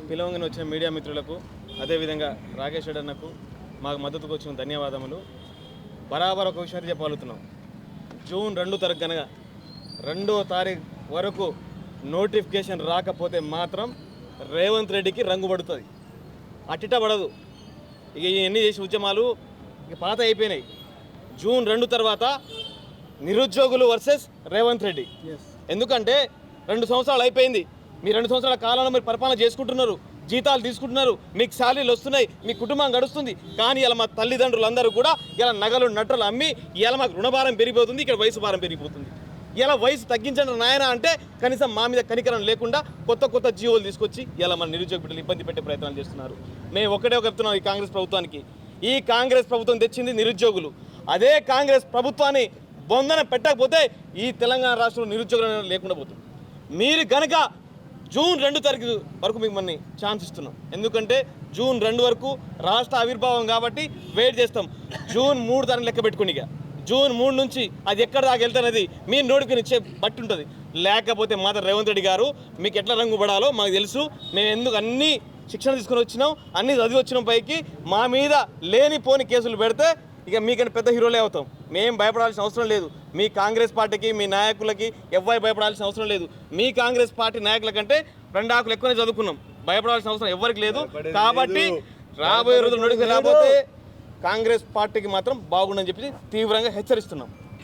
పిలవంగానే వచ్చిన మీడియా మిత్రులకు అదేవిధంగా రాకేష్ రెడ్డి అన్నకు మాకు మద్దతుకు వచ్చిన ధన్యవాదములు. బరాబర్ ఒక విషయం చెప్పగలుగుతున్నాం. జూన్ 2 తారీఖు కనుక 2వ తారీఖు వరకు నోటిఫికేషన్ రాకపోతే మాత్రం రేవంత్ రెడ్డికి రంగు పడుతుంది. అట్టిట పడదు. ఇక ఎన్ని చేసిన ఉద్యమాలు ఇక పాత అయిపోయినాయి. జూన్ 2 తర్వాత నిరుద్యోగులు వర్సెస్ రేవంత్ రెడ్డి. ఎందుకంటే 2 సంవత్సరాలు అయిపోయింది. మీ 2 సంవత్సరాల కాలంలో మీరు పరిపాలన చేసుకుంటున్నారు, జీతాలు తీసుకుంటున్నారు, మీకు శాలరీలు వస్తున్నాయి, మీ కుటుంబం గడుస్తుంది. కానీ ఇలా మా తల్లిదండ్రులందరూ కూడా ఇలా నగలు నట్టలు అమ్మి ఇలా మాకు రుణభారం పెరిగిపోతుంది, ఇక్కడ వయసు భారం పెరిగిపోతుంది. ఇలా వయసు తగ్గించండి నాయన అంటే కనీసం మా మీద కనికరం లేకుండా కొత్త జీవోలు తీసుకొచ్చి ఇలా మన నిరుద్యోగ బిడ్డలు ఇబ్బంది పెట్టే ప్రయత్నాలు చేస్తున్నారు. మేము ఒకటే చెప్తున్నాం ఈ కాంగ్రెస్ ప్రభుత్వానికి, ఈ కాంగ్రెస్ ప్రభుత్వం తెచ్చింది నిరుద్యోగులు. అదే కాంగ్రెస్ ప్రభుత్వాన్ని బొందన పెట్టకపోతే ఈ తెలంగాణ రాష్ట్రంలో నిరుద్యోగులు లేకుండా పోతుంది. మీరు కనుక జూన్ 2 తారీఖు వరకు మిమ్మల్ని ఛాన్స్ ఇస్తున్నాం. ఎందుకంటే జూన్ 2 వరకు రాష్ట్ర ఆవిర్భావం కాబట్టి వెయిట్ చేస్తాం. జూన్ 3 తారీఖు లెక్క పెట్టుకుని ఇక జూన్ 3 నుంచి అది ఎక్కడ దాకా వెళ్తున్నది మీ నోటికి ఇచ్చే బట్టి ఉంటుంది. లేకపోతే మాత్రం రేవంత్ రెడ్డి గారు మీకు ఎట్లా రంగు పడాలో మాకు తెలుసు. మేము ఎందుకు అన్ని శిక్షణ తీసుకొని వచ్చినాం, అన్ని చదివి వచ్చినాం, పైకి మా మీద లేనిపోని కేసులు పెడితే ఇక మీకన్నా పెద్ద హీరోలే అవుతాం. మేము భయపడాల్సిన అవసరం లేదు. మీ కాంగ్రెస్ పార్టీకి మీ నాయకులకి ఎవ్వరు భయపడాల్సిన అవసరం లేదు. మీ కాంగ్రెస్ పార్టీ నాయకుల కంటే 2 ఆకులు ఎక్కువనే చదువుకున్నాం. భయపడాల్సిన అవసరం ఎవరికి లేదు. కాబట్టి రాబోయే రోజులు నోటిఫికేషన్ రాబోతే కాంగ్రెస్ పార్టీకి మాత్రం బాగుండని చెప్పి తీవ్రంగా హెచ్చరిస్తున్నాం.